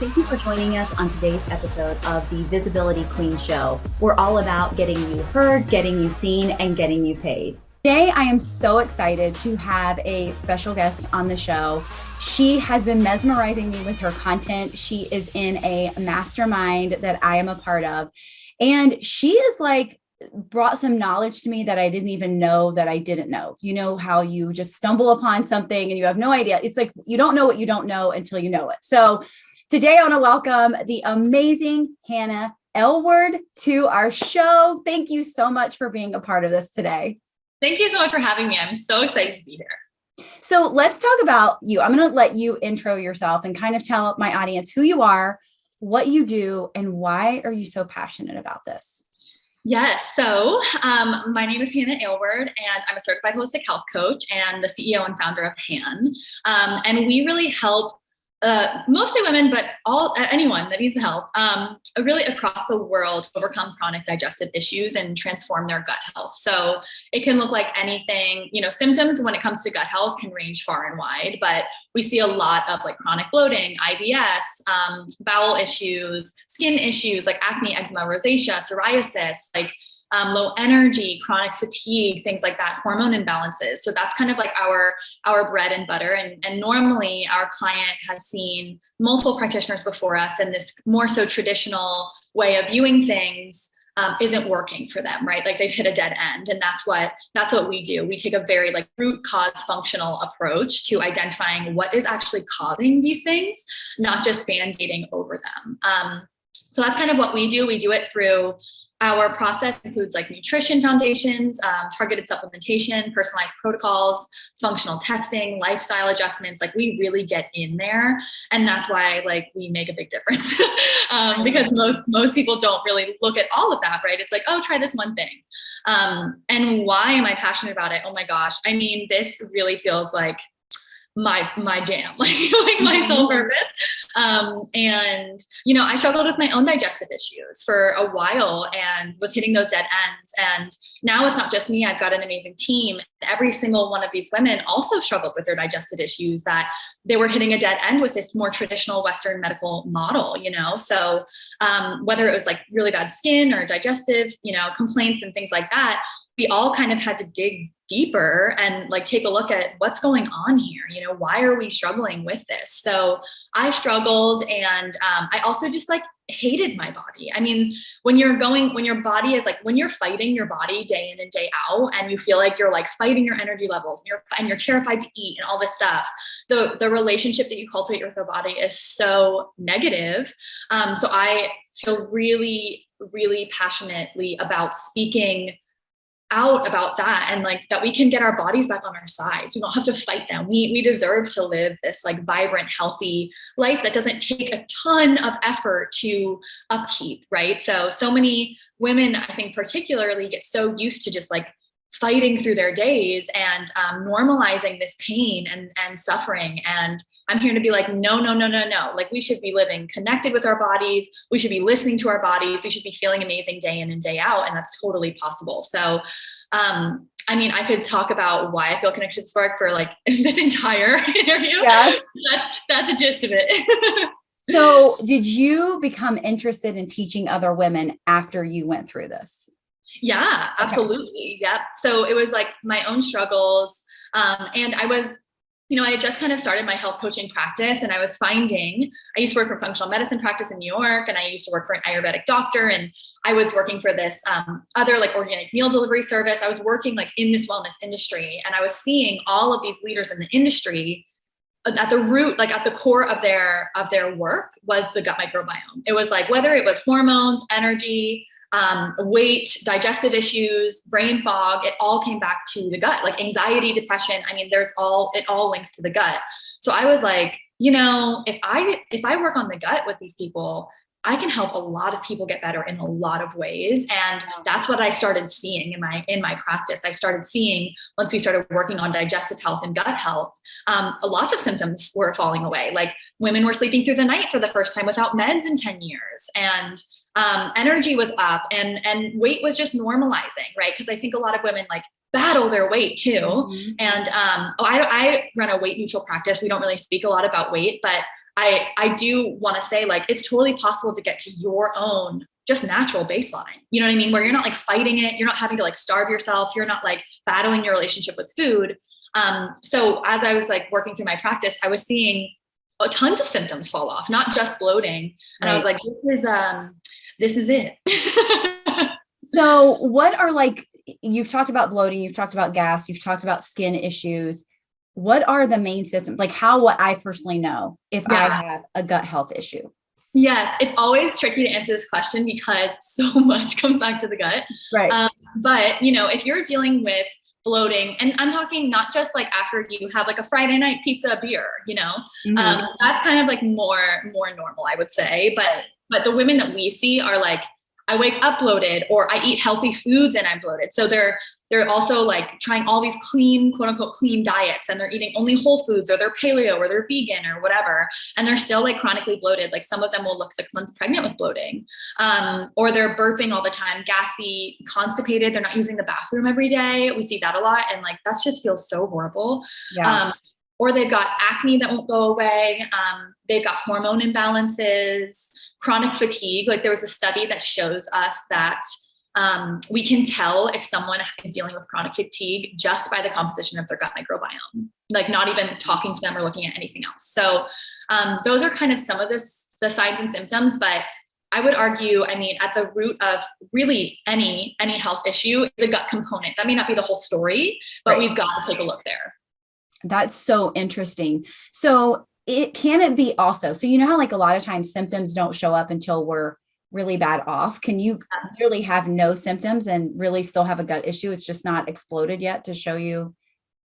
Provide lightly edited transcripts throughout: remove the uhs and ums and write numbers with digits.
Thank you for joining us on today's episode of the Visibility Queen Show. We're all about getting you heard, getting you seen, and getting you paid. Today, I am so excited to have a special guest on the show. She has been mesmerizing me with her content. She is in a mastermind that I am a part of. And she is brought some knowledge to me that I didn't even know that I didn't know. You know how you just stumble upon something and you have no idea. It's like you don't know what you don't know until you know it. So today I want to welcome the amazing Hannah Aylward to our show. Thank you so much for being a part of this today. Thank you so much for having me. I'm so excited to be here. So let's talk about you. I'm going to let you intro yourself and kind of tell my audience who you are, what you do, and why are you so passionate about this? Yes. So my name is Hannah Aylward, and I'm a certified holistic health coach and the CEO and founder of Han. And we really help mostly women, but anyone that needs help, really across the world, overcome chronic digestive issues and transform their gut health. So it can look like anything. Symptoms when it comes to gut health can range far and wide, but we see a lot of chronic bloating, IBS, bowel issues, skin issues like acne, eczema, rosacea, psoriasis, low energy, chronic fatigue, things like that, hormone imbalances. So that's kind of our bread and butter. And normally our client has seen multiple practitioners before us, and this more so traditional way of viewing things isn't working for them, right? Like they've hit a dead end. And that's what we do. We take a very root cause functional approach to identifying what is actually causing these things, not just band-aiding over them. So that's kind of what we do. We do it through our process includes nutrition foundations, targeted supplementation, personalized protocols, functional testing, lifestyle adjustments. We really get in there. And that's why we make a big difference because most people don't really look at all of that, right? It's oh, try this one thing. And why am I passionate about it? Oh my gosh. I mean, this really feels like my jam, my sole purpose. And I struggled with my own digestive issues for a while and was hitting those dead ends. And now it's not just me. I've got an amazing team. Every single one of these women also struggled with their digestive issues, that they were hitting a dead end with this more traditional Western medical model, So whether it was really bad skin or digestive, complaints and things like that, we all kind of had to dig deeper and take a look at what's going on here. Why are we struggling with this? So I struggled, and I also just hated my body. I mean, when your body is when you're fighting your body day in and day out, and you feel like you're fighting your energy levels, and you're terrified to eat and all this stuff, the relationship that you cultivate with your body is so negative. So I feel really, really passionately about speaking out about that, and that we can get our bodies back on our sides. We don't have to fight them. We deserve to live this vibrant, healthy life that doesn't take a ton of effort to upkeep, right? So many women, I think particularly, get so used to just fighting through their days and normalizing this pain and suffering. And I'm here to be no. We should be living connected with our bodies. We should be listening to our bodies. We should be feeling amazing day in and day out. And that's totally possible. So, I mean, I could talk about why I feel connected to Spark for this entire interview. Yes. That's the gist of it. So did you become interested in teaching other women after you went through this? Yeah, absolutely. Okay. Yep. So it was my own struggles. And I was, I had just kind of started my health coaching practice, and I was finding, I used to work for functional medicine practice in New York, and I used to work for an Ayurvedic doctor, and I was working for this other organic meal delivery service. I was working in this wellness industry, and I was seeing all of these leaders in the industry at the root, at the core of their work was the gut microbiome. It was whether it was hormones, energy, weight, digestive issues, brain fog, it all came back to the gut, anxiety, depression. I mean, it all links to the gut. So I was if I work on the gut with these people, I can help a lot of people get better in a lot of ways. And that's what I started seeing in my practice. I started seeing, once we started working on digestive health and gut health, lots of symptoms were falling away. Women were sleeping through the night for the first time without meds in 10 years. And energy was up, and weight was just normalizing, right? Because I think a lot of women battle their weight too. Mm-hmm. And I run a weight neutral practice. We don't really speak a lot about weight, but I do want to say, like, it's totally possible to get to your own just natural baseline. You know what I mean? Where you're not like fighting it. You're not having to like starve yourself. You're not like battling your relationship with food. So as I was like working through my practice, I was seeing tons of symptoms fall off, not just bloating. And I was like, this is it. So what are like, you've talked about bloating, you've talked about gas, you've talked about skin issues. What are the main symptoms? Like, how would I personally know if I have a gut health issue? Yes, it's always tricky to answer this question because so much comes back to the gut. Right. But, you know, if you're dealing with bloating, and I'm talking not just like after you have like a Friday night pizza beer, you know, that's kind of like more normal, I would say. But the women that we see are like, I wake up bloated, or I eat healthy foods and I'm bloated. So they're also like trying all these clean, quote unquote, clean diets, and they're eating only whole foods, or they're paleo, or they're vegan, or whatever. And they're still like chronically bloated. Like some of them will look 6 months pregnant with bloating, or they're burping all the time, gassy, constipated. They're not using the bathroom every day. We see that a lot. And like, that just feels so horrible. Yeah. Or they've got acne that won't go away. They've got hormone imbalances, chronic fatigue. Like there was a study that shows us that we can tell if someone is dealing with chronic fatigue just by the composition of their gut microbiome, like not even talking to them or looking at anything else. So those are kind of some of the signs and symptoms, but I would argue, I mean, at the root of really any health issue is a gut component. That may not be the whole story, but we've got to take a look there. That's so interesting. So can it be also, so you know how like a lot of times symptoms don't show up until we're really bad off? Can you really have no symptoms and really still have a gut issue? It's just not exploded yet to show you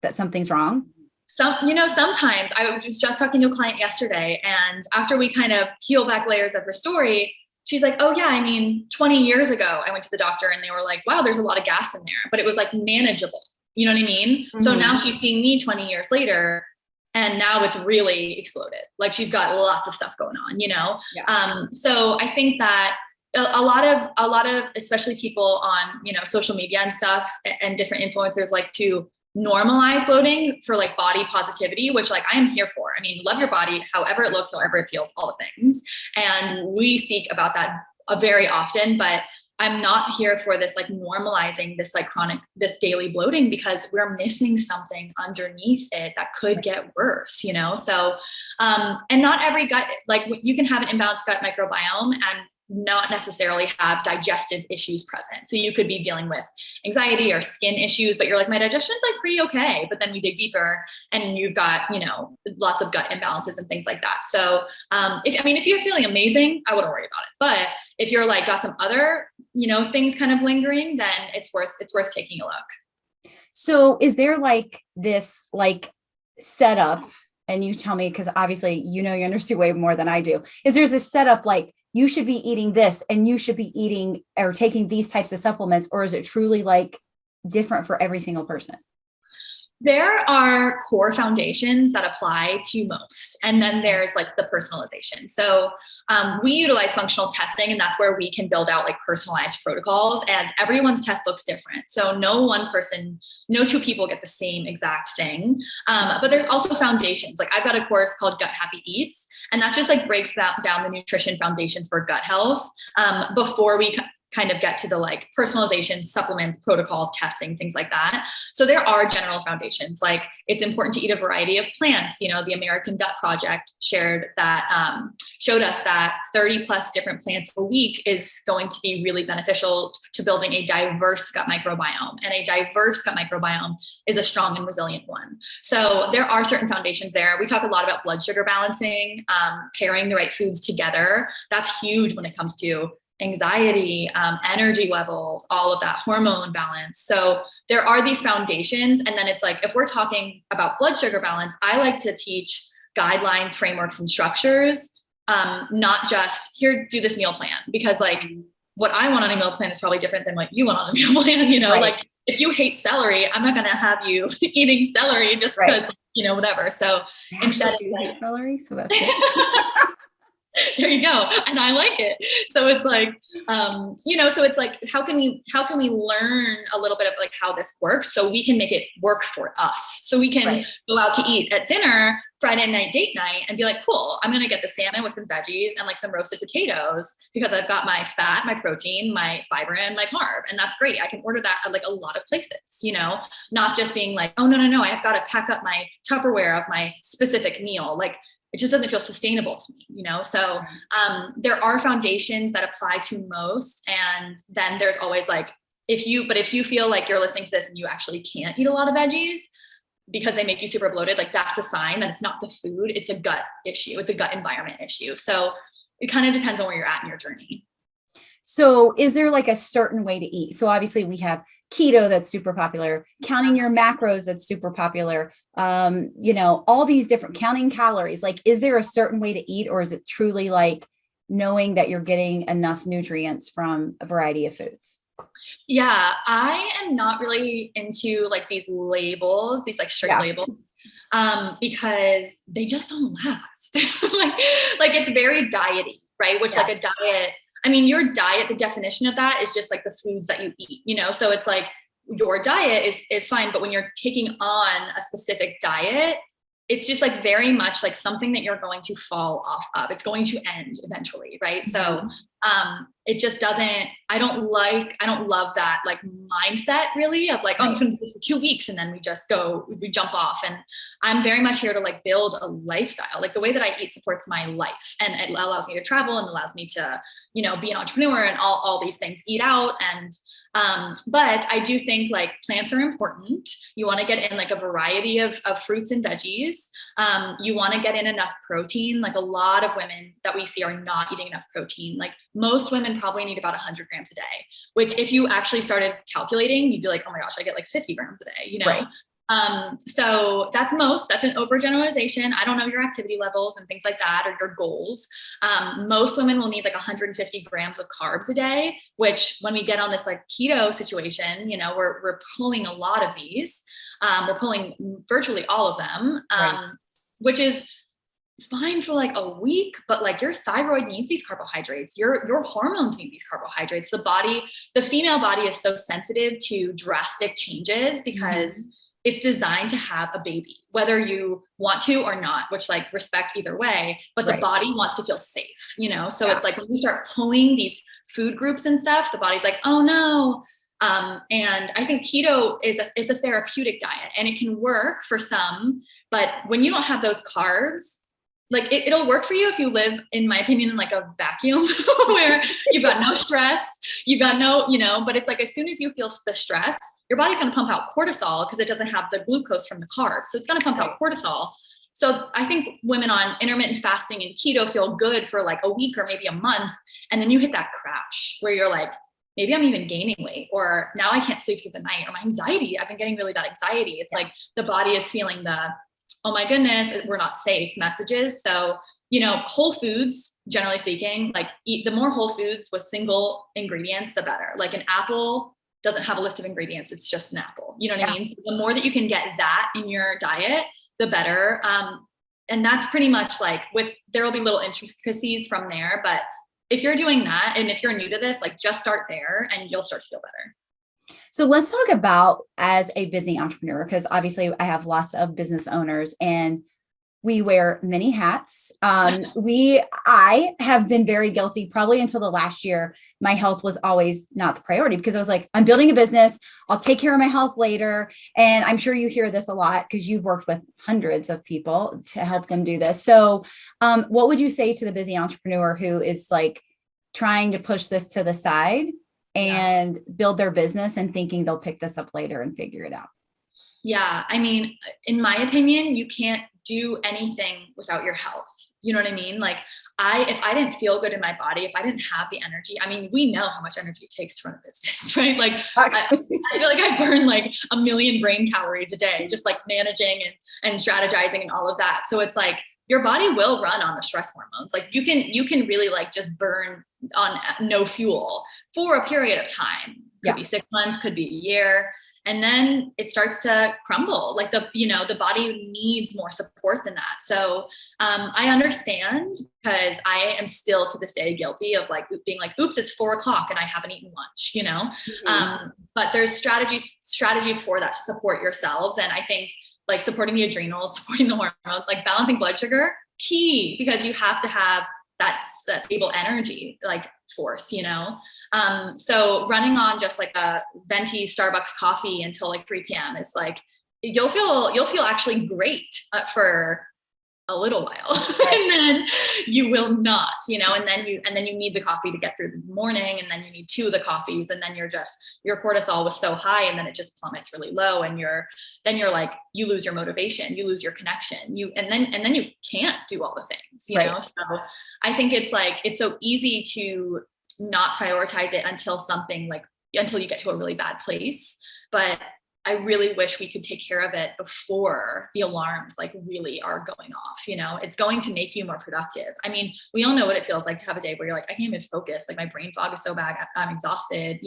that something's wrong? Sometimes I was just talking to a client yesterday, and after we kind of peel back layers of her story, she's like, oh yeah, I mean, 20 years ago, I went to the doctor and they were like, wow, there's a lot of gas in there, but it was like manageable. You know what I mean? Mm-hmm. So now she's seeing me 20 years later, and now it's really exploded. Like she's got lots of stuff going on, you know? Yeah. So I think that a lot of, especially people on, you know, social media and stuff, and different influencers like to normalize bloating for like body positivity, which like I am here for. I mean, love your body, however it looks, however it feels, all the things. And we speak about that very often, but I'm not here for this, like normalizing this, like this daily bloating, because we're missing something underneath it that could get worse, you know? So, and not every gut, like you can have an imbalanced gut microbiome and not necessarily have digestive issues present. So you could be dealing with anxiety or skin issues, but you're like, my digestion's like pretty okay. But then we dig deeper and you've got, you know, lots of gut imbalances and things like that. So if you're feeling amazing, I wouldn't worry about it. But if you're like got some other, you know, things kind of lingering, then it's worth taking a look. So is there like this like setup, and you tell me, because obviously, you know, you understand way more than I do, is there's this setup like you should be eating this and you should be eating or taking these types of supplements, or is it truly like different for every single person? There are core foundations that apply to most. And then there's like the personalization. So we utilize functional testing, and that's where we can build out like personalized protocols, and everyone's test looks different. So no two people get the same exact thing. But there's also foundations. Like I've got a course called Gut Happy Eats, and that just like breaks down the nutrition foundations for gut health before we kind of get to the like personalization, supplements, protocols, testing, things like that. So there are general foundations, like it's important to eat a variety of plants. You know, the American Gut Project showed us that 30 plus different plants a week is going to be really beneficial to building a diverse gut microbiome. And a diverse gut microbiome is a strong and resilient one. So there are certain foundations there. We talk a lot about blood sugar balancing, pairing the right foods together. That's huge when it comes to anxiety, energy levels, all of that, hormone balance. So there are these foundations. And then it's like, if we're talking about blood sugar balance, I like to teach guidelines, frameworks, and structures, not just here, do this meal plan, because like what I want on a meal plan is probably different than what you want on a meal plan. You know, right. Like if you hate celery, I'm not going to have you eating celery just because, you know, whatever. So instead of hate celery. So that's good. There you go. And I like it. So it's like, so it's like, how can we learn a little bit of like how this works so we can make it work for us? So we can go out to eat at dinner, Friday night, date night, and be like, cool, I'm going to get the salmon with some veggies and like some roasted potatoes because I've got my fat, my protein, my fiber, and my carb. And that's great. I can order that at like a lot of places, not just being like, oh, no, I've got to pack up my Tupperware of my specific meal. Like, it just doesn't feel sustainable to me, So there are foundations that apply to most. And then there's always like, if you feel like you're listening to this and you actually can't eat a lot of veggies because they make you super bloated, like that's a sign that it's not the food, it's a gut issue. It's a gut environment issue. So it kind of depends on where you're at in your journey. So is there like a certain way to eat? So obviously we have keto that's super popular, counting your macros that's super popular, all these different counting calories. Like, is there a certain way to eat, or is it truly like knowing that you're getting enough nutrients from a variety of foods? Yeah, I am not really into like these labels, these like strict labels, because they just don't last. like it's very diety, right? Which like a diet, I mean, your diet, the definition of that is just like the foods that you eat, So it's like your diet is fine, but when you're taking on a specific diet, it's just like very much like something that you're going to fall off of. It's going to end eventually, right? Mm-hmm. So it just doesn't, I don't love that like mindset really of like, oh, I'm just gonna do this for 2 weeks and then we jump off. And I'm very much here to like build a lifestyle. Like the way that I eat supports my life, and it allows me to travel and allows me to, be an entrepreneur and all these things, eat out. And but I do think like plants are important. You want to get in like a variety of fruits and veggies. You want to get in enough protein. Like a lot of women that we see are not eating enough protein. Like most women probably need about 100 grams a day, which if you actually started calculating, you'd be like, oh my gosh, I get like 50 grams a day, Right. So that's an overgeneralization. I don't know your activity levels and things like that, or your goals. Most women will need like 150 grams of carbs a day, which when we get on this like keto situation, we're pulling a lot of these. We're pulling virtually all of them, which is fine for like a week, but like your thyroid needs these carbohydrates, your hormones need these carbohydrates. The female body is so sensitive to drastic changes because it's designed to have a baby, whether you want to or not, which like respect either way, but the body wants to feel safe, So it's like when you start pulling these food groups and stuff, the body's like, oh no. And I think keto is a therapeutic diet, and it can work for some, but when you don't have those carbs, like it'll work for you if you live, in my opinion, in like a vacuum where you've got no stress, you've got no, but it's like, as soon as you feel the stress, your body's going to pump out cortisol because it doesn't have the glucose from the carbs. So it's going to pump out cortisol. So I think women on intermittent fasting and keto feel good for like a week or maybe a month. And then you hit that crash where you're like, maybe I'm even gaining weight, or now I can't sleep through the night, or my anxiety, I've been getting really bad anxiety. It's like the body is feeling oh my goodness, we're not safe messages. So, whole foods, generally speaking, like the more whole foods with single ingredients, the better. Like an apple doesn't have a list of ingredients. It's just an apple. You know what I mean? So the more that you can get that in your diet, the better. And that's pretty much like there'll be little intricacies from there. But if you're doing that, and if you're new to this, like just start there and you'll start to feel better. So let's talk about as a busy entrepreneur, because obviously I have lots of business owners and we wear many hats. I have been very guilty probably until the last year. My health was always not the priority because I was like, I'm building a business. I'll take care of my health later. And I'm sure you hear this a lot because you've worked with hundreds of people to help them do this. So what would you say to the busy entrepreneur who is like trying to push this to the side and build their business and thinking they'll pick this up later and figure it out? Yeah. I mean, in my opinion, you can't do anything without your health. You know what I mean? Like if I didn't feel good in my body, if I didn't have the energy, I mean, we know how much energy it takes to run a business, right? Like I feel like I burn like 1 million brain calories a day, just like managing and strategizing and all of that. So it's like, your body will run on the stress hormones. Like you can really like just burn on no fuel for a period of time. Could be 6 months, could be a year. And then it starts to crumble. Like the body needs more support than that. So I understand, because I am still to this day guilty of like being like, oops, it's 4:00 and I haven't eaten lunch, but there's strategies for that to support yourselves. And I think like supporting the adrenals, supporting the hormones, like balancing blood sugar, key, because you have to have that stable energy, like force, so running on just like a venti Starbucks coffee until like 3 p.m. is like, you'll feel actually great for a little while, and then you will not, and then you need the coffee to get through the morning, and then you need 2 of the coffees, and then your cortisol was so high, and then it just plummets really low, and you're like, you lose your motivation, you lose your connection, and then you can't do all the things, you know. So I think it's like, it's so easy to not prioritize it until you get to a really bad place, but I really wish we could take care of it before the alarms like really are going off. It's going to make you more productive. I mean, we all know what it feels like to have a day where you're like, I can't even focus. Like my brain fog is so bad. I'm exhausted,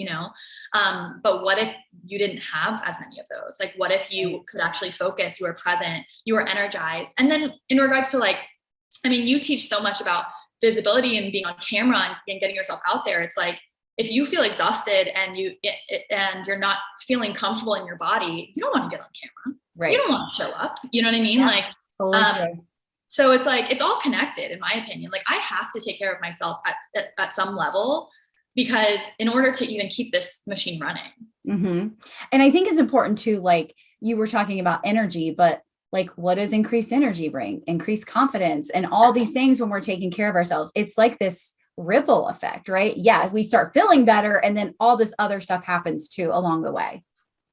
but what if you didn't have as many of those? Like, what if you could actually focus, you were present, you were energized? And then in regards to like, I mean, you teach so much about visibility and being on camera and getting yourself out there. It's like, if you feel exhausted and you're not feeling comfortable in your body, you don't want to get on camera. Right. You don't want to show up. You know what I mean? Yeah, like, so it's like, it's all connected in my opinion. Like I have to take care of myself at some level, because in order to even keep this machine running. Mm-hmm. And I think it's important to, like, you were talking about energy, but like, what does increased energy bring? Increased confidence and all these things when we're taking care of ourselves. It's like this ripple effect, right? Yeah. We start feeling better, and then all this other stuff happens too along the way.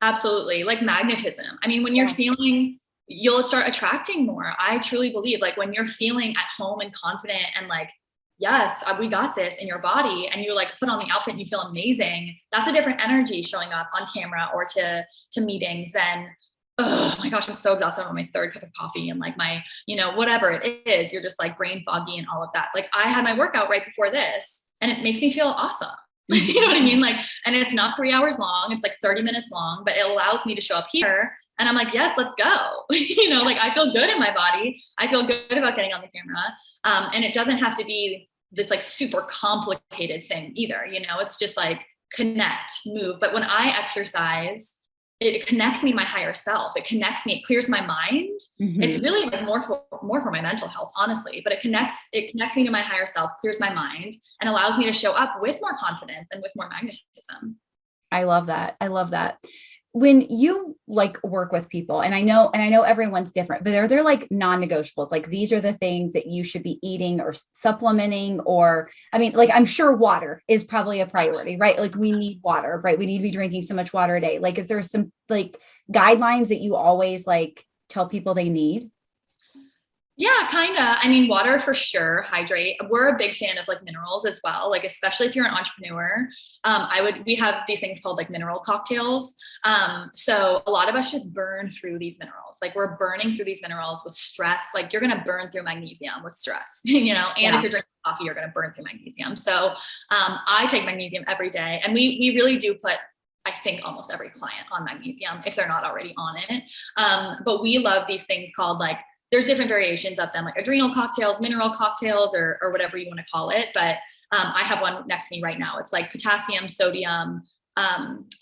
Absolutely. Like magnetism. I mean, when you're feeling, you'll start attracting more. I truly believe like when you're feeling at home and confident and like, yes, we got this in your body, and you like put on the outfit and you feel amazing. That's a different energy showing up on camera or to meetings than, oh my gosh, I'm so exhausted. I'm on my 3rd cup of coffee and like my, whatever it is, you're just like brain foggy and all of that. Like I had my workout right before this, and it makes me feel awesome. You know what I mean? Like, and it's not 3 hours long. It's like 30 minutes long, but it allows me to show up here. And I'm like, yes, let's go. Like I feel good in my body. I feel good about getting on the camera. And it doesn't have to be this like super complicated thing either. It's just like connect, move. But when I exercise, it connects me to my higher self. It connects me, it clears my mind. Mm-hmm. It's really like more for my mental health, honestly, but it connects me to my higher self, clears my mind, and allows me to show up with more confidence and with more magnetism. I love that. When you like work with people, and I know everyone's different, but are there like non-negotiables? Like these are the things that you should be eating or supplementing, or, I mean, like, I'm sure water is probably a priority, right? Like we need water, right? We need to be drinking so much water a day. Like, is there some like guidelines that you always like tell people they need? Yeah, kind of. I mean, water for sure, hydrate. We're a big fan of like minerals as well. Like, especially if you're an entrepreneur, we have these things called like mineral cocktails. So a lot of us just burn through these minerals. Like we're burning through these minerals with stress. Like you're going to burn through magnesium with stress, and if you're drinking coffee, you're going to burn through magnesium. So, I take magnesium every day, and we really do put, I think, almost every client on magnesium if they're not already on it. But we love these things called like, there's different variations of them, like adrenal cocktails, mineral cocktails, or whatever you want to call it. But I have one next to me right now. It's like potassium, sodium,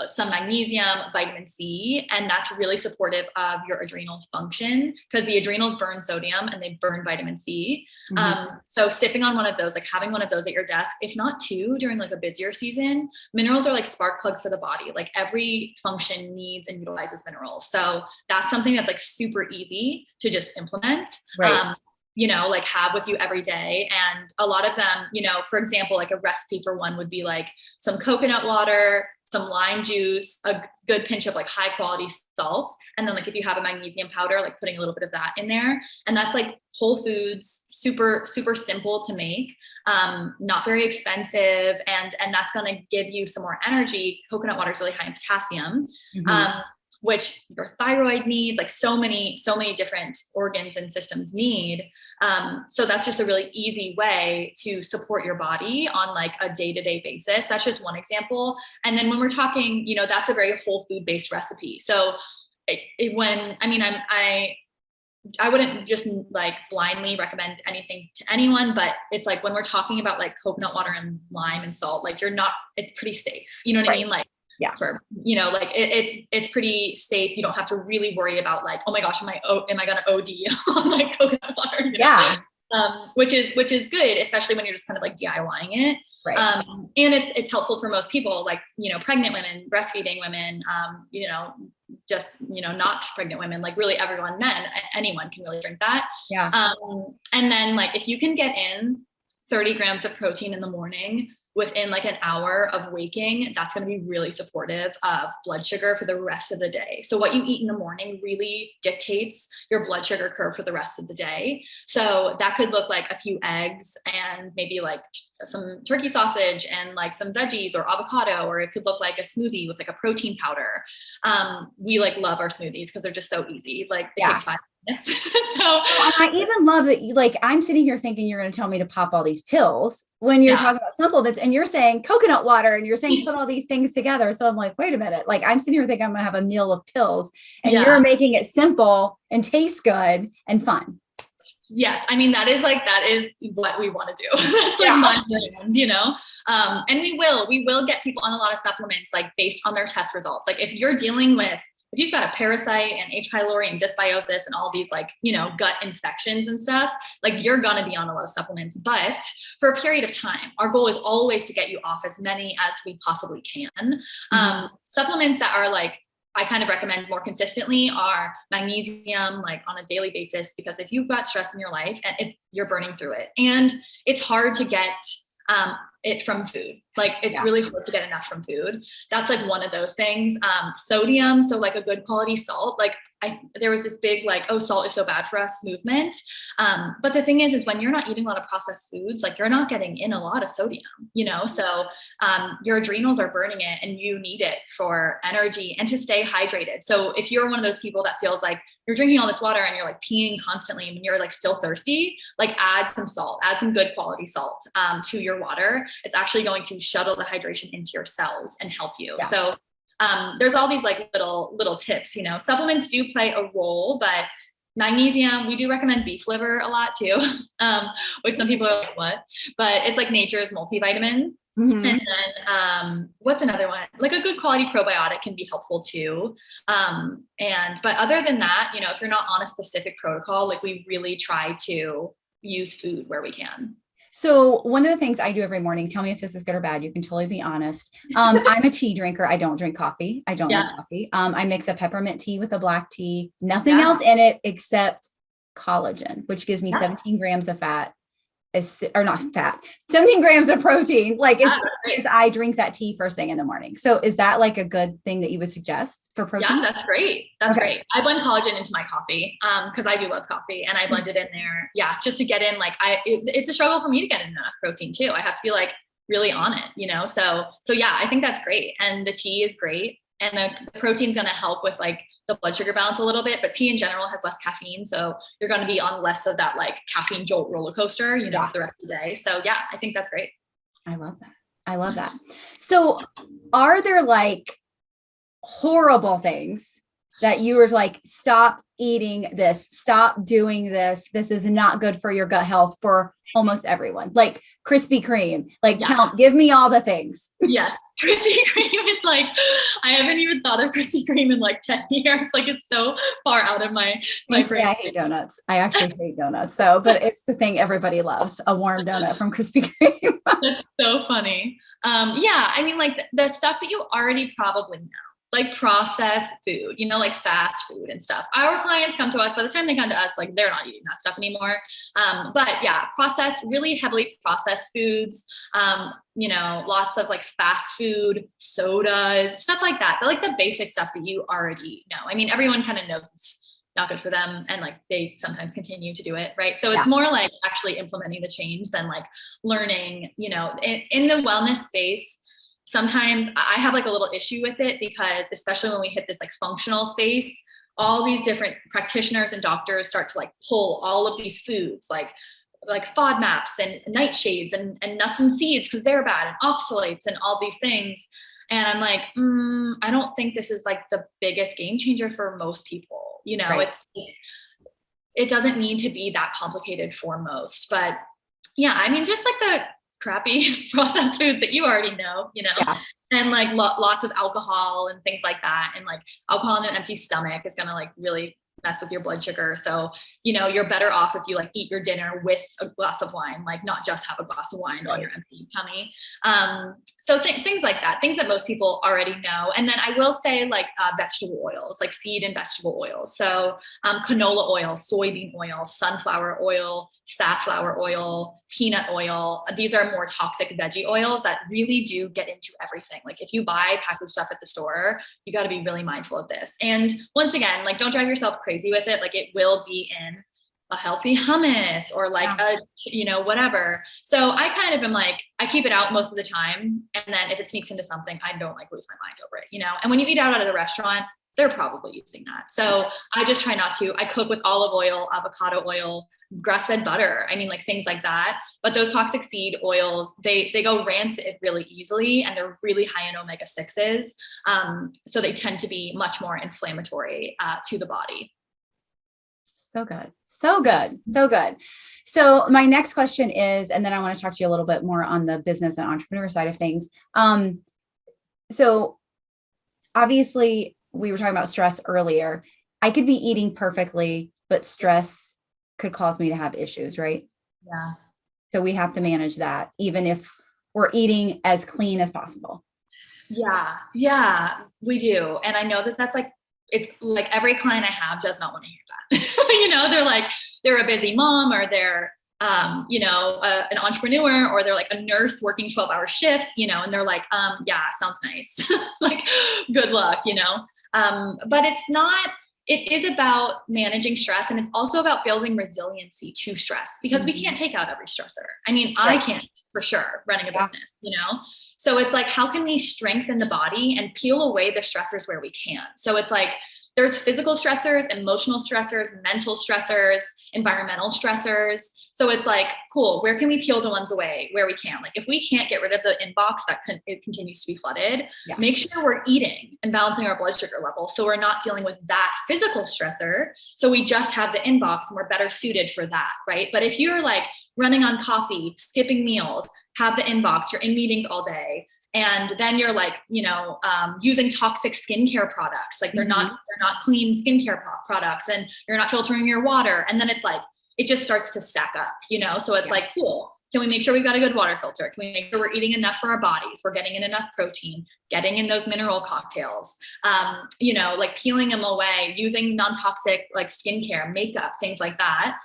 some magnesium, vitamin C, and that's really supportive of your adrenal function because the adrenals burn sodium and they burn vitamin C. Mm-hmm. So sipping on one of those, like having one of those at your desk, if not two during like a busier season, minerals are like spark plugs for the body. Like every function needs and utilizes minerals. So that's something that's like super easy to just implement. Right. Like have with you every day. And a lot of them, for example, like a recipe for one would be like some coconut water, some lime juice, a good pinch of like high quality salt. And then like, if you have a magnesium powder, like putting a little bit of that in there. And that's like whole foods, super, super simple to make, not very expensive. And that's going to give you some more energy. Coconut water is really high in potassium. Mm-hmm. which your thyroid needs, like so many different organs and systems need. So that's just a really easy way to support your body on like a day-to-day basis. That's just one example. And then when we're talking, that's a very whole food based recipe. So I wouldn't just like blindly recommend anything to anyone, but it's like when we're talking about like coconut water and lime and salt, like it's pretty safe. You know what I mean? Like, yeah, for, like it's pretty safe. You don't have to really worry about like, oh my gosh, am I going to OD on like coconut water? Yeah. Which is good, especially when you're just kind of like DIYing it. Right. And it's helpful for most people, like, pregnant women, breastfeeding women, just, not pregnant women, like really everyone, men, anyone can really drink that. Yeah. And then like, if you can get in 30 grams of protein in the morning within like an hour of waking, that's going to be really supportive of blood sugar for the rest of the day. So what you eat in the morning really dictates your blood sugar curve for the rest of the day. So that could look like a few eggs and maybe like some turkey sausage and like some veggies or avocado, or it could look like a smoothie with like a protein powder. We like love our smoothies because they're just so easy. Like it takes 5 minutes. So I even love that, like, I'm sitting here thinking you're going to tell me to pop all these pills when you're talking about supplements, and you're saying coconut water and you're saying put all these things together. So I'm like, wait a minute, like I'm sitting here thinking I'm going to have a meal of pills, and you're making it simple and taste good and fun. Yes. I mean, that is what we want to do. That's like my brand, and we will get people on a lot of supplements, like based on their test results. Like if you've got a parasite and H. pylori and dysbiosis and all these like, gut infections and stuff, like you're going to be on a lot of supplements, but for a period of time. Our goal is always to get you off as many as we possibly can. Supplements that are like, I kind of recommend more consistently are magnesium, like on a daily basis, because if you've got stress in your life and if you're burning through it, and it's hard to get it from food. Like it's really hard to get enough from food. That's like one of those things. Sodium. So like a good quality salt, like there was this big, like, oh, salt is so bad for us movement. But the thing is when you're not eating a lot of processed foods, like you're not getting in a lot of sodium, so your adrenals are burning it and you need it for energy and to stay hydrated. So if you're one of those people that feels like you're drinking all this water and you're like peeing constantly and you're like still thirsty, like add some salt, add some good quality salt to your water. It's actually going to shuttle the hydration into your cells and help you. Yeah. So there's all these like little tips, supplements do play a role, but magnesium, we do recommend beef liver a lot too, which some people are like, what? But it's like nature's multivitamin. And then what's another one? Like a good quality probiotic can be helpful too. But other than that, if you're not on a specific protocol, like we really try to use food where we can. So one of the things I do every morning, tell me if this is good or bad, you can totally be honest. I'm a tea drinker. I don't drink coffee. I don't like coffee. I mix a peppermint tea with a black tea, nothing else in it except collagen, which gives me 17 grams of fat, or not fat, 17 grams of protein. Like as I drink that tea first thing in the morning. So is that like a good thing that you would suggest for protein? Yeah, that's great. That's great. I blend collagen into my coffee because I do love coffee, and I blend it in there. Yeah, just to get in like it's a struggle for me to get in enough protein too. I have to be like really on it, So yeah, I think that's great. And the tea is great. And the protein's going to help with like the blood sugar balance a little bit, but tea in general has less caffeine. So you're going to be on less of that like caffeine jolt roller coaster, for the rest of the day. So yeah, I think that's great. I love that. So are there like horrible things that you were like, stop eating this, stop doing this, this is not good for your gut health for almost everyone, like Krispy Kreme, like give me all the things. Yes. Krispy Kreme is like, I haven't even thought of Krispy Kreme in like 10 years. Like it's so far out of my brain. I hate donuts. I actually hate donuts. So, but it's the thing everybody loves, a warm donut from Krispy Kreme. That's so funny. I mean, like the stuff that you already probably know, like processed food, like fast food and stuff. Our clients come to us, by the time they come to us, like they're not eating that stuff anymore. But yeah, really heavily processed foods, lots of like fast food, sodas, stuff like that. They're like the basic stuff that you already know. I mean, everyone kind of knows it's not good for them, and like they sometimes continue to do it, right? So it's more like actually implementing the change than like learning, in the wellness space. sometimes I have like a little issue with it because especially when we hit this like functional space, all these different practitioners and doctors start to like pull all of these foods like FODMAPs and nightshades and nuts and seeds because they're bad and oxalates and all these things. And I'm like, I don't think this is like the biggest game changer for most people. You know, Right. it doesn't need to be that complicated for most. But yeah, I mean, just like the crappy processed food that you already know, you know, Yeah. and like lots of alcohol and things like that. And like alcohol in an empty stomach is going to like really mess with your blood sugar. So, you know, you're better off if you like eat your dinner with a glass of wine, like not just have a glass of wine on your empty tummy. So things like that, things that most people already know. And then I will say like vegetable oils, like seed and vegetable oils. So canola oil, soybean oil, sunflower oil, safflower oil, peanut oil. These are more toxic veggie oils that really do get into everything. Like if you buy packaged stuff at the store, you got to be really mindful of this. And once again, like don't drive yourself crazy with it. Like it will be in a healthy hummus or like a, you know, whatever. So I kind of am like, I keep it out most of the time. And then if it sneaks into something, I don't like lose my mind over it, you know? And when you eat out at a restaurant, they're probably using that. So I just try not to. I cook with olive oil, avocado oil, grass-fed butter. I mean, like things like that. But those toxic seed oils, they go rancid really easily, and they're really high in omega-6s. So they tend to be much more inflammatory to the body. So good. So good. So good. So my next question is, and then I want to talk to you a little bit more on the business and entrepreneur side of things. So obviously we were talking about stress earlier. I could be eating perfectly, but stress could cause me to have issues, right? Yeah. So we have to manage that, even if we're eating as clean as possible. Yeah, we do. And I know that that's like, it's like every client I have does not want to hear that. You know, they're like, they're a busy mom, or they're, you know, an entrepreneur, or they're like a nurse working 12-hour shifts, you know, and they're like, yeah, sounds nice. Like, good luck, you know? But it's not, it is about managing stress, and it's also about building resiliency to stress, because we can't take out every stressor. I mean, I can't for sure running a business, you know? So it's like, how can we strengthen the body and peel away the stressors where we can? So it's like, there's physical stressors, emotional stressors, mental stressors, environmental stressors. So it's like, cool, where can we peel the ones away where we can? Like if we can't get rid of the inbox that it continues to be flooded, make sure we're eating and balancing our blood sugar level, so we're not dealing with that physical stressor. So we just have the inbox and we're better suited for that, right? But if you're like running on coffee, skipping meals, have the inbox, you're in meetings all day, and then you're like, you know, using toxic skincare products, like they're not clean skincare products, and you're not filtering your water. And then it's like, it just starts to stack up, you know? So it's like, cool. Can we make sure we've got a good water filter? Can we make sure we're eating enough for our bodies? We're getting in enough protein, getting in those mineral cocktails, you know, like peeling them away, using non-toxic like skincare, makeup, things like that.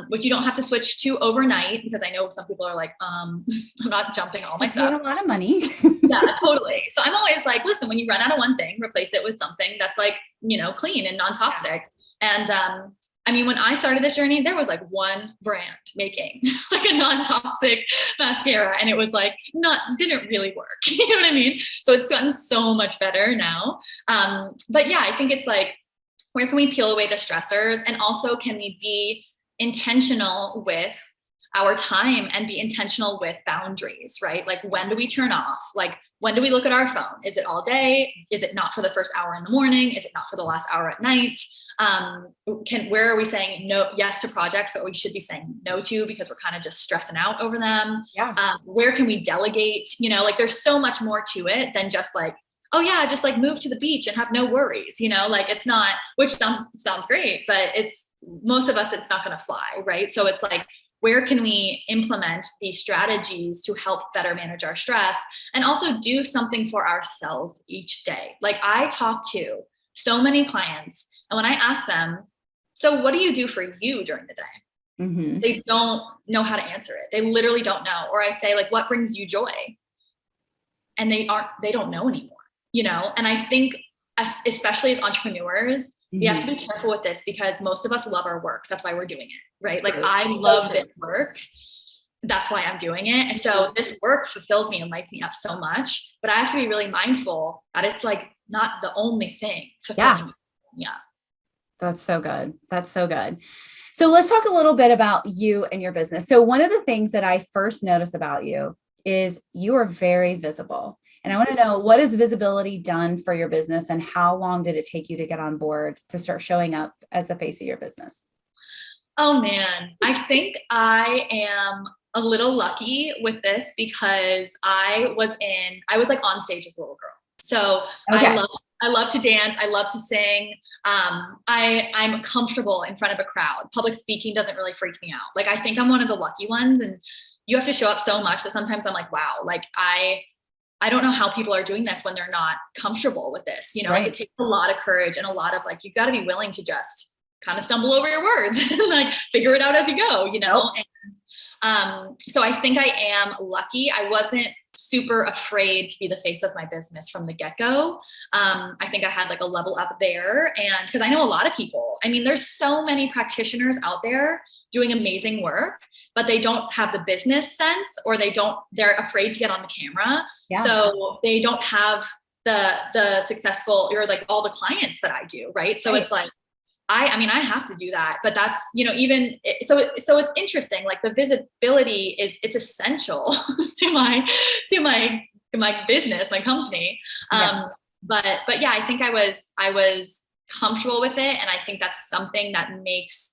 Which you don't have to switch to overnight, because I know some people are like, I'm not jumping all my stuff. A lot of money. Yeah, totally. So I'm always like, listen, when you run out of one thing, replace it with something that's like, you know, clean and non-toxic. And, I mean, when I started this journey, there was like one brand making like a non-toxic mascara, and it was like, didn't really work. You know what I mean? So it's gotten so much better now. But yeah, I think it's like, where can we peel away the stressors? And also, can we be intentional with our time and be intentional with boundaries, right? Like, when do we turn off? Like, when do we look at our phone? Is it all day? Is it not for the first hour in the morning? Is it not for the last hour at night? Where are we saying yes to projects that we should be saying no to because we're kind of just stressing out over them? Where can we delegate? You know, like there's so much more to it than just like, oh yeah, just like move to the beach and have no worries, you know, like it's not, which sounds great, but most of us, it's not going to fly. Right. So it's like, where can we implement these strategies to help better manage our stress and also do something for ourselves each day? Like, I talk to so many clients, and when I ask them, so what do you do for you during the day? They don't know how to answer it. They literally don't know. Or I say, like, what brings you joy? And they don't know anymore, you know? And I think especially as entrepreneurs, we have to be careful with this, because most of us love our work. That's why we're doing it, right? Like, I love this work. that's why I'm doing it. And so this work fulfills me and lights me up so much, but I have to be really mindful that it's like not the only thing fulfilling me. Yeah. That's so good. That's so good. So let's talk a little bit about you and your business. So one of the things that I first noticed about you is you are very visible. And I want to know, what has visibility done for your business, and how long did it take you to get on board to start showing up as the face of your business? Oh man, I think I am a little lucky with this because I was like on stage as a little girl. So Okay. I love to dance. I love to sing. I'm comfortable in front of a crowd. Public speaking doesn't really freak me out. Like, I think I'm one of the lucky ones, and you have to show up so much that sometimes I'm like, wow, like I don't know how people are doing this when they're not comfortable with this. You know, like, it takes a lot of courage and a lot of like, you've got to be willing to just kind of stumble over your words and like figure it out as you go, you know? And so I think I am lucky. I wasn't super afraid to be the face of my business from the get-go. I think I had like a level up there, and because I know a lot of people, I mean, there's so many practitioners out there doing amazing work, but they don't have the business sense, or they're afraid to get on the camera. Yeah. So they don't have the successful, or like all the clients that I do. Right. So it's like, I mean, I have to do that, but that's, you know, so it's interesting. Like, the visibility it's essential to my business, my company. But yeah, I think I was comfortable with it. And I think that's something that makes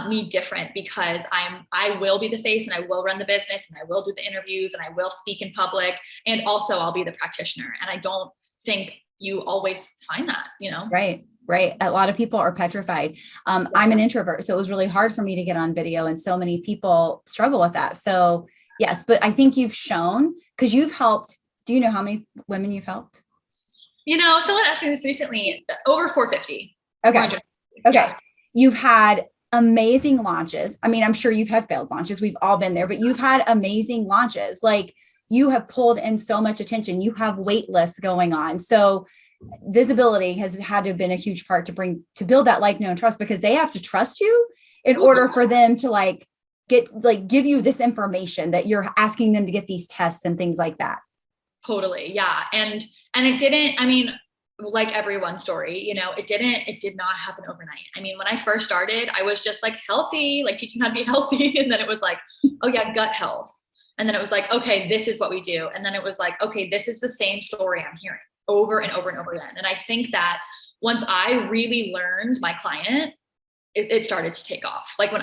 me different, because I will be the face, and I will run the business, and I will do the interviews, and I will speak in public. And also I'll be the practitioner. And I don't think you always find that, you know? Right. Right. A lot of people are petrified. I'm an introvert, so it was really hard for me to get on video, and so many people struggle with that. So yes, but I think you've shown, because you've helped. Do you know how many women you've helped? You know, someone asked me this recently, over 450. Okay. Okay. Yeah. You've had amazing launches. I mean, I'm sure you've had failed launches. We've all been there, but you've had amazing launches. Like, you have pulled in so much attention. You have wait lists going on. So visibility has had to have been a huge part to build that like, know, and trust, because they have to trust you in order for them to give you this information that you're asking them to get these tests and things like that. Totally. Yeah. And it didn't, I mean, like everyone's story, you know, it did not happen overnight. I mean, when I first started, I was just like healthy, like teaching how to be healthy. And then it was like, oh yeah, gut health. And then it was like, okay, this is what we do. And then it was like, okay, this is the same story I'm hearing over and over and over again. And I think that once I really learned my client, it started to take off. Like, when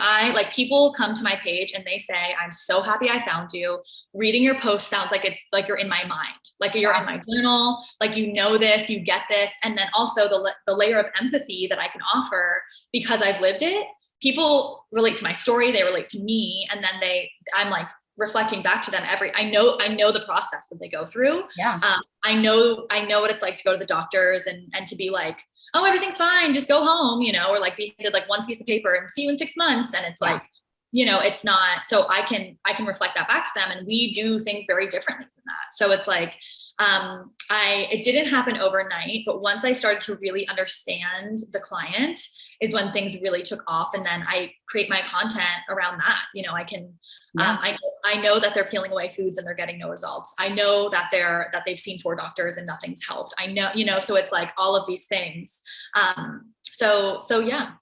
people come to my page and they say, I'm so happy I found you. Reading your post sounds like it's like you're in my mind, like you're in my journal, like, you know, this, you get this. And then also the layer of empathy that I can offer, because I've lived it. People relate to my story, they relate to me. And then I'm like reflecting back to them I know the process that they go through. Yeah. I know what it's like to go to the doctors and to be like, oh, everything's fine, just go home, you know, or like, we did like one piece of paper and see you in 6 months. And it's like, you know, it's not, so I can reflect that back to them, and we do things very differently than that. So it's like, it didn't happen overnight, but once I started to really understand the client is when things really took off. And then I create my content around that. You know, I can, I know that they're peeling away foods and they're getting no results. I know that they've seen 4 doctors and nothing's helped. I know, you know, so it's like all of these things. So yeah.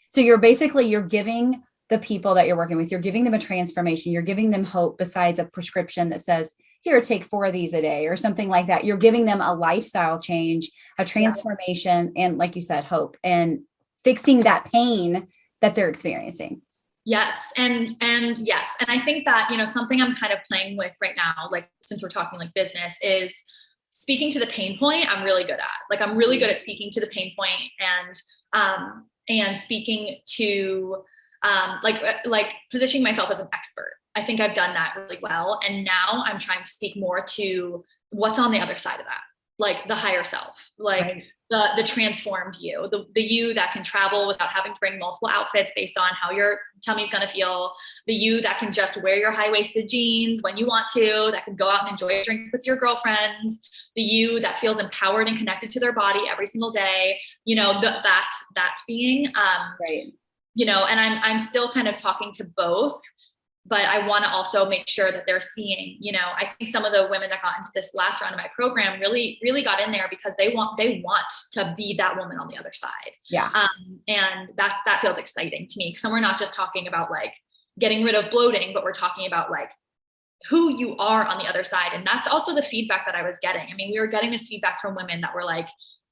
So you're giving the people that you're working with, you're giving them a transformation, you're giving them hope besides a prescription that says, here, take 4 of these a day or something like that. You're giving them a lifestyle change, a transformation, and like you said, hope, and fixing that pain that they're experiencing. Yes. And yes. And I think that, you know, something I'm kind of playing with right now, like, since we're talking like business, is speaking to the pain point. I'm really good at, like, I'm really good at speaking to the pain point, and speaking to, like positioning myself as an expert. I think I've done that really well. And now I'm trying to speak more to what's on the other side of that, like the higher self, like the transformed you, the you that can travel without having to bring multiple outfits based on how your tummy's going to feel, the you that can just wear your high-waisted jeans when you want to, that can go out and enjoy a drink with your girlfriends, the you that feels empowered and connected to their body every single day, you know, that being, you know, and I'm still kind of talking to both but I want to also make sure that they're seeing, I think some of the women that got into this last round of my program really, really got in there because they want to be that woman on the other side. Yeah. And that feels exciting to me, because we're not just talking about like getting rid of bloating, but we're talking about like who you are on the other side. And that's also the feedback that I was getting. I mean, we were getting this feedback from women that were like,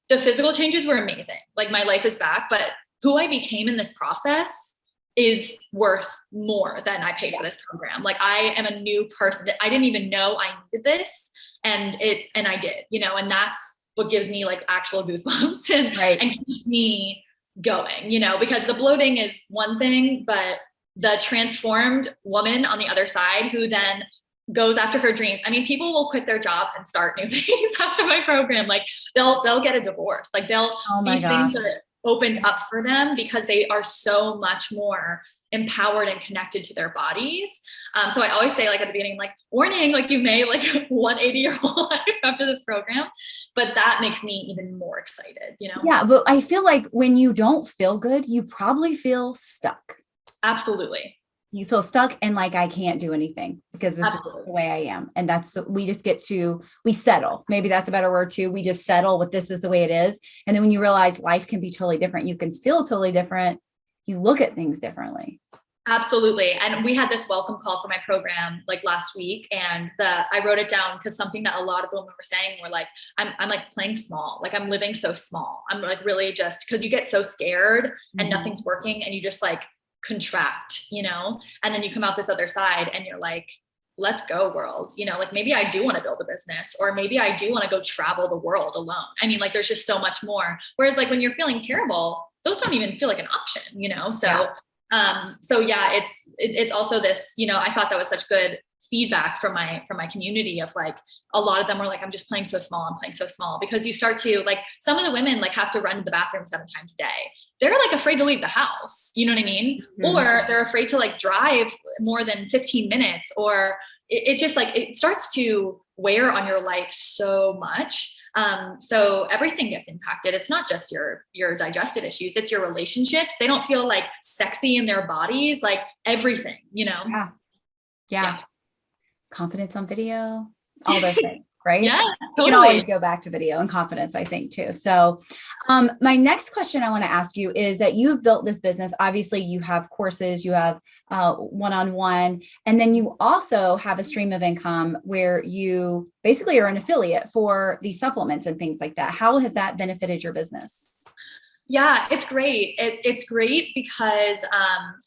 the physical changes were amazing. Like my life is back, but who I became in this process is worth more than I paid for this program. Like I am a new person that I didn't even know I needed this. And I did, and that's what gives me like actual goosebumps and keeps me going, because the bloating is one thing, but the transformed woman on the other side who then goes after her dreams. I mean, people will quit their jobs and start new things after my program. Like they'll get a divorce. Like these things are opened up for them because they are so much more empowered and connected to their bodies. So I always say, like at the beginning, like warning, like you may like 180 your whole life after this program, but that makes me even more excited, Yeah. But I feel like when you don't feel good, you probably feel stuck. Absolutely. You feel stuck and like, I can't do anything because this is the way I am. And we just we settle. Maybe that's a better word too. We just settle with this is the way it is. And then when you realize life can be totally different, you can feel totally different. You look at things differently. Absolutely. And we had this welcome call for my program like last week, and I wrote it down because something that a lot of the women were saying were like, I'm like playing small, like I'm living so small. I'm like really just because you get so scared and nothing's working and you just like contract, and then you come out this other side and you're like, let's go world, like maybe I do want to build a business, or maybe I do want to go travel the world alone. I mean, like there's just so much more. Whereas like when you're feeling terrible, those don't even feel like an option, so yeah, it's also this, I thought that was such good feedback from my community of like, a lot of them were like, I'm just playing so small, because you start to like, some of the women like have to run to the bathroom 7 times a day. They're like afraid to leave the house. You know what I mean? Mm-hmm. Or they're afraid to like drive more than 15 minutes, or it just like, it starts to wear on your life so much. So everything gets impacted. It's not just your digestive issues, it's your relationships. They don't feel like sexy in their bodies, like everything, Yeah. Confidence on video, all those things, right? Yeah, totally. You can always go back to video and confidence, I think too. So my next question I want to ask you is that you've built this business. Obviously you have courses, you have one-on-one, and then you also have a stream of income where you basically are an affiliate for these supplements and things like that. How has that benefited your business? Yeah, it's great. It's great because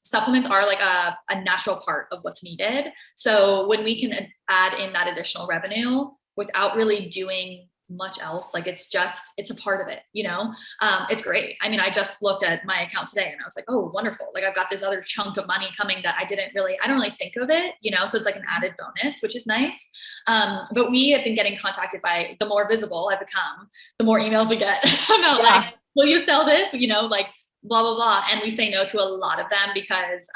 supplements are like a natural part of what's needed. So when we can add in that additional revenue without really doing much else, like it's a part of it, it's great. I mean, I just looked at my account today and I was like, oh, wonderful. Like I've got this other chunk of money coming that I don't really think of it, so it's like an added bonus, which is nice. But we have been getting contacted by, the more visible I've become, the more emails we get about like, will you sell this? Like blah, blah, blah. And we say no to a lot of them because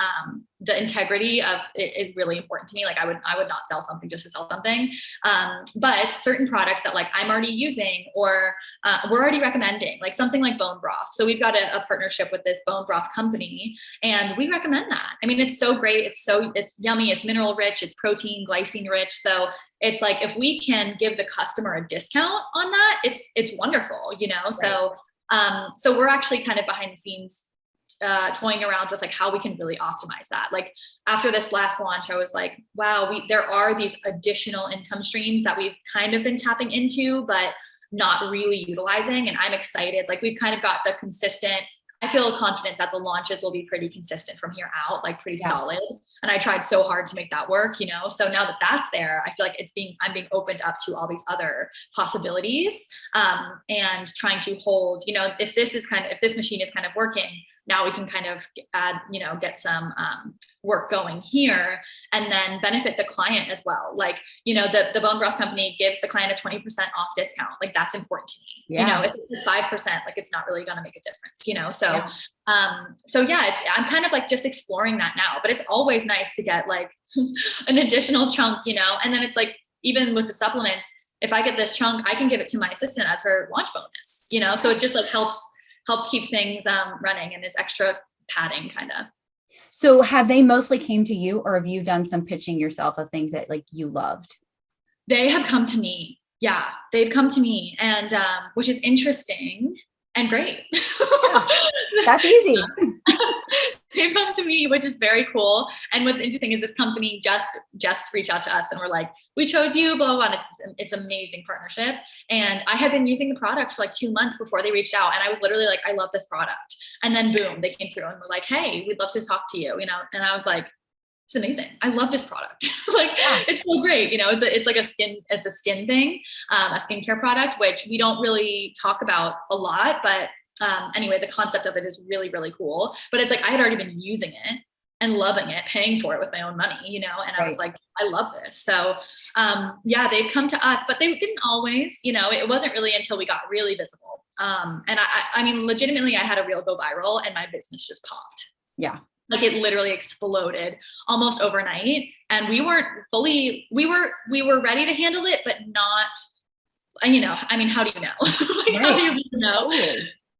the integrity of it is really important to me. Like I would not sell something just to sell something. But certain products that like I'm already using or we're already recommending, like something like bone broth. So we've got a partnership with this bone broth company and we recommend that. I mean, it's so great. It's yummy. It's mineral rich. It's protein, glycine rich. So it's like, if we can give the customer a discount on that, it's wonderful, Right. So we're actually kind of behind the scenes toying around with like how we can really optimize that. Like after this last launch, I was like, wow, there are these additional income streams that we've kind of been tapping into, but not really utilizing. And I'm excited. Like we've kind of got the consistent, I feel confident that the launches will be pretty consistent from here out, like pretty solid. And I tried so hard to make that work, So now that that's there, I feel like I'm being opened up to all these other possibilities, and trying to hold, if this machine is kind of working, now we can kind of add, get some work going here and then benefit the client as well. Like, the bone broth company gives the client a 20% off discount. Like that's important to me. If it's 5%, like it's not really going to make a difference, So, I'm kind of like just exploring that now, but it's always nice to get like an additional chunk, and then it's like, even with the supplements, if I get this chunk, I can give it to my assistant as her launch bonus, so it just like helps keep things running, and it's extra padding kind of. So have they mostly came to you, or have you done some pitching yourself of things that like you loved? They have come to me. Yeah, they've come to me, and which is interesting and great. Yeah, that's easy. They've come to me, which is very cool. And what's interesting is this company just reached out to us and we're like, we chose you, blah, blah, blah. And it's amazing partnership. And I had been using the product for like 2 months before they reached out. And I was literally like, I love this product. And then boom, they came through and were like, hey, we'd love to talk to you, And I was like, it's amazing. I love this product. Like, it's so great. It's like a skin thing, a skincare product, which we don't really talk about a lot, but anyway, the concept of it is really, really cool. But it's like I had already been using it and loving it, paying for it with my own money, and I was like, I love this. So yeah, they've come to us, but they didn't always, it wasn't really until we got really visible. And I mean, legitimately, I had a reel go viral and my business just popped. Yeah. Like it literally exploded almost overnight. And we weren't fully, we were ready to handle it, but not, I mean, how do you know? Like, how do you even know?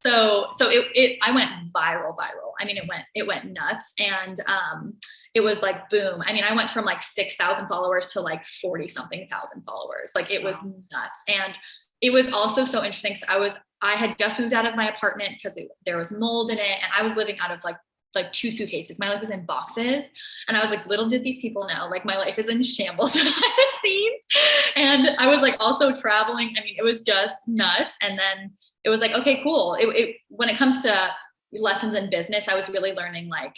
So I went viral. I mean, it went nuts. And, it was like, boom. I mean, I went from like 6,000 followers to like 40 something thousand followers. Like it was nuts. And it was also so interesting. So I had just moved out of my apartment because there was mold in it. And I was living out of like 2 suitcases. My life was in boxes. And I was like, little did these people know, like my life is in shambles behind the scenes. And I was like also traveling. I mean, it was just nuts. And then it was like, okay, cool. When it comes to lessons in business, I was really learning like,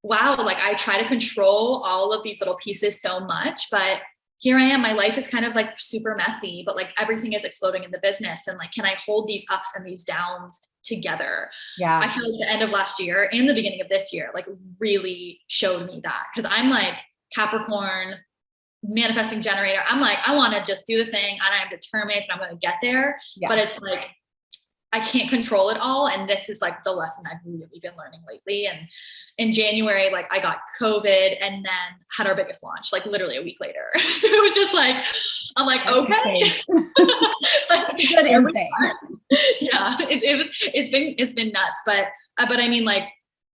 wow, like I try to control all of these little pieces so much, but here I am, my life is kind of like super messy, but like everything is exploding in the business. And like, can I hold these ups and these downs together? Yeah. I feel like the end of last year and the beginning of this year, like really showed me that. Cause I'm like Capricorn, manifesting generator. I'm like, I want to just do the thing and I'm determined and I'm going to get there. Yeah. But it's like, I can't control it all. And this is like the lesson I've really been learning lately. And in January, like I got COVID and then had our biggest launch, like literally a week later. So it was just like, I'm like, that's okay. Like, that's insane. Yeah, it's been nuts. But I mean, like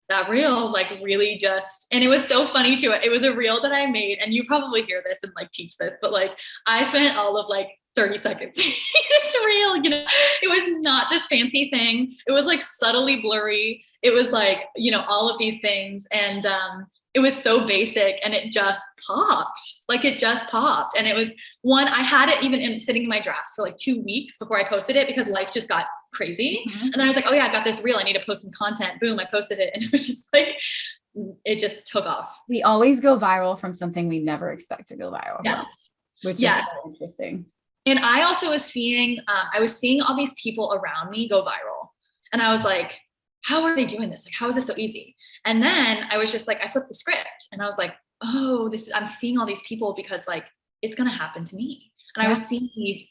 that reel, like really just, and it was so funny too. It was a reel that I made, and you probably hear this and like teach this, but like I spent all of like 30 seconds. It's real, it was not this fancy thing. It was like subtly blurry. It was like, all of these things. And it was so basic and it just popped. Like it just popped. And it was one, I had it even sitting in my drafts for like 2 weeks before I posted it because life just got crazy. Mm-hmm. And then I was like, oh yeah, I've got this reel. I need to post some content. Boom, I posted it. And it was just like, it just took off. We always go viral from something we never expect to go viral. Yes. From, which is so interesting. And I also was seeing all these people around me go viral. And I was like, how are they doing this? Like, how is this so easy? And then I was just like, I flipped the script and I was like, oh, I'm seeing all these people because like, it's going to happen to me. And I was seeing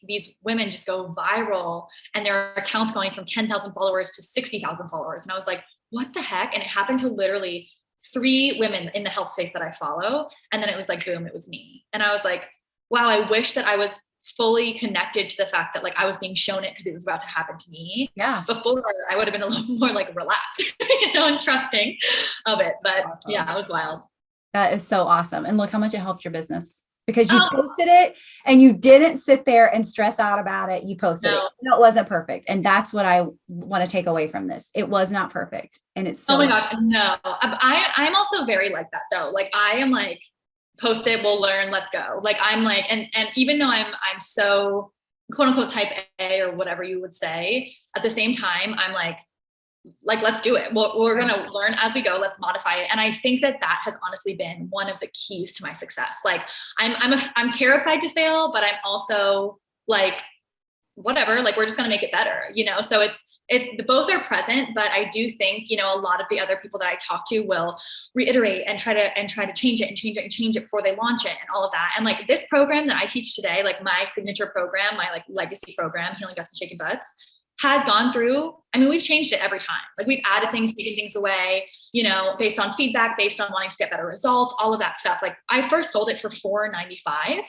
these women just go viral and their accounts going from 10,000 followers to 60,000 followers. And I was like, what the heck? And it happened to literally 3 women in the health space that I follow. And then it was like, boom, it was me. And I was like, wow, I wish that I was fully connected to the fact that like I was being shown it because it was about to happen to me. Yeah. Before I would have been a little more like relaxed, and trusting of it. But awesome. Yeah, it was wild. That is so awesome. And look how much it helped your business because you posted it and you didn't sit there and stress out about it. You posted it. No, it wasn't perfect. And that's what I want to take away from this. It was not perfect. And it's so oh my gosh, no. I'm also very like that though. Like I am like, post it, we'll learn, let's go. Like I'm like, and even though I'm so quote unquote type A or whatever you would say, at the same time, I'm like, let's do it. We're going to learn as we go. Let's modify it. And I think that has honestly been one of the keys to my success. Like I'm terrified to fail, but I'm also like, whatever, like we're just going to make it better, so both are present, but I do think, a lot of the other people that I talk to will reiterate and try to change it before they launch it and all of that. And like this program that I teach today, like my signature program, my like legacy program, Healing Guts and Shaking Butts, has gone through, I mean, we've changed it every time. Like we've added things, taken things away, based on feedback, based on wanting to get better results, all of that stuff. Like I first sold it for $4.95.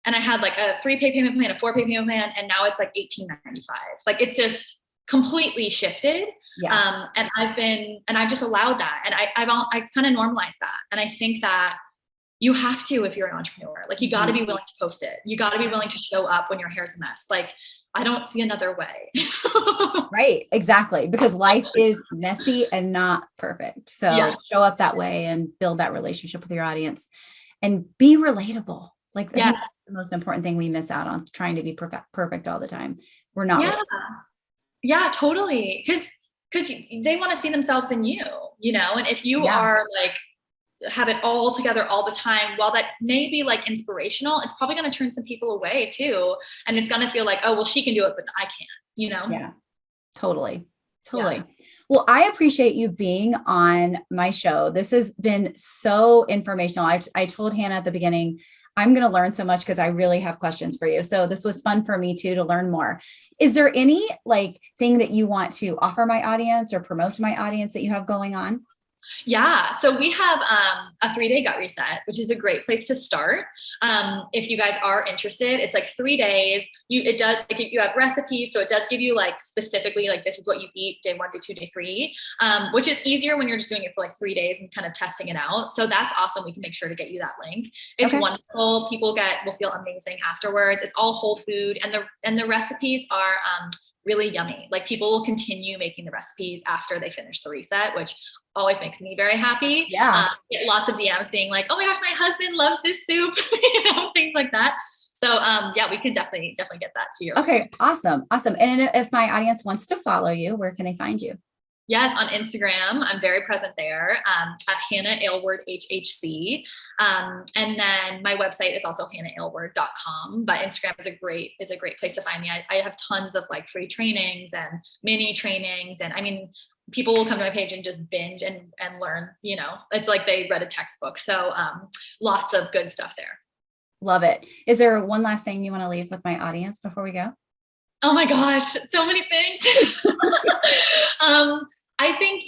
And I had like a 3-pay payment plan, a 4-pay payment plan, and now it's like $18.95. Like it's just, completely shifted. Yeah. And I've just allowed that. And I kind of normalized that. And I think that you have to, if you're an entrepreneur, like you got to be willing to post it. You got to be willing to show up when your hair's a mess. Like, I don't see another way. Right. Exactly. Because life is messy and not perfect. So Yeah. show up that way and build that relationship with your audience and be relatable. Like, I think that's the most important thing we miss out on, trying to be perfect all the time. We're not. Yeah. Yeah, totally. Because they want to see themselves in you, and if you are like, have it all together all the time, while that may be like inspirational, it's probably going to turn some people away too. And it's going to feel like, oh, well, she can do it, but I can't, Yeah, totally. Yeah. Well, I appreciate you being on my show. This has been so informational. I told Hannah at the beginning, I'm going to learn so much because I really have questions for you. So this was fun for me too, to learn more. Is there any like thing that you want to offer my audience or promote to my audience that you have going on? Yeah. So we have a 3-day gut reset, which is a great place to start. If you guys are interested, it's like 3 days. It does like, you have recipes. So it does give you like specifically like, this is what you eat day 1, day 2, day 3, which is easier when you're just doing it for like 3 days and kind of testing it out. So that's awesome. We can make sure to get you that link. It's wonderful. People will feel amazing afterwards. It's all whole food, and the recipes are, really yummy. Like, people will continue making the recipes after they finish the reset, which always makes me very happy. Yeah. Get lots of DMs being like, oh my gosh, my husband loves this soup, things like that. So yeah, we could definitely get that to your Okay. Awesome. And if my audience wants to follow you, where can they find you? Yes, on Instagram. I'm very present there, at Hannah Aylward HHC. And then my website is also hannahaylward.com, but Instagram is a great place to find me. I have tons of like free trainings and mini trainings. And I mean, people will come to my page and just binge and learn, it's like they read a textbook. So lots of good stuff there. Love it. Is there one last thing you want to leave with my audience before we go? Oh my gosh, so many things. I think,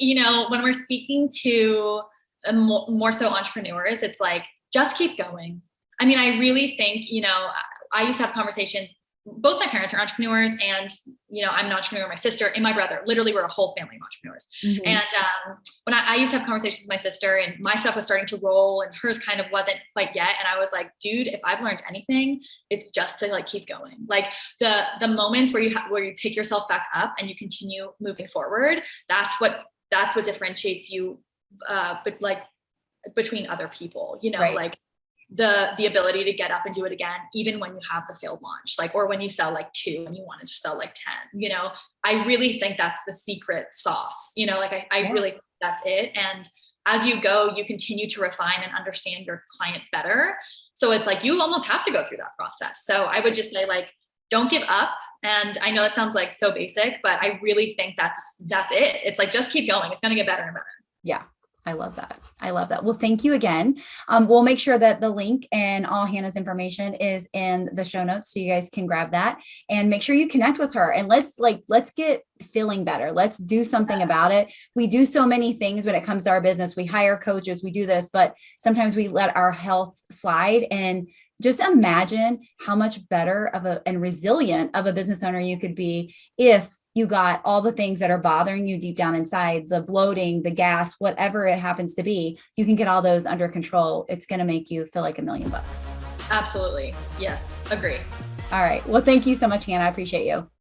when we're speaking to more so entrepreneurs, it's like, just keep going. I mean, I really think, I used to have conversations. Both my parents are entrepreneurs, and, I'm an entrepreneur, my sister and my brother, literally we're a whole family of entrepreneurs. Mm-hmm. And when I used to have conversations with my sister, and my stuff was starting to roll and hers kind of wasn't quite yet. And I was like, dude, if I've learned anything, it's just to like, keep going. Like the moments where you pick yourself back up and you continue moving forward, that's what differentiates you, but like between other people, right. Like the ability to get up and do it again, even when you have the failed launch, like, or when you sell like 2 and you wanted to sell like 10, I really think that's the secret sauce, like I really think that's it. And as you go, you continue to refine and understand your client better. So it's like, you almost have to go through that process. So I would just say, like, don't give up. And I know that sounds like so basic, but I really think that's it. It's like, just keep going. It's going to get better and better. Yeah. I love that. Well, thank you again. We'll make sure that the link and all Hannah's information is in the show notes, so you guys can grab that and make sure you connect with her, and let's get feeling better. Let's do something about it. We do so many things when it comes to our business. We hire coaches, we do this, but sometimes we let our health slide. And just imagine how much better and resilient of a business owner you could be if you got all the things that are bothering you deep down inside, the bloating, the gas, whatever it happens to be, you can get all those under control. It's going to make you feel like $1 million. Absolutely. Yes. Agree. All right. Well, thank you so much, Hannah. I appreciate you.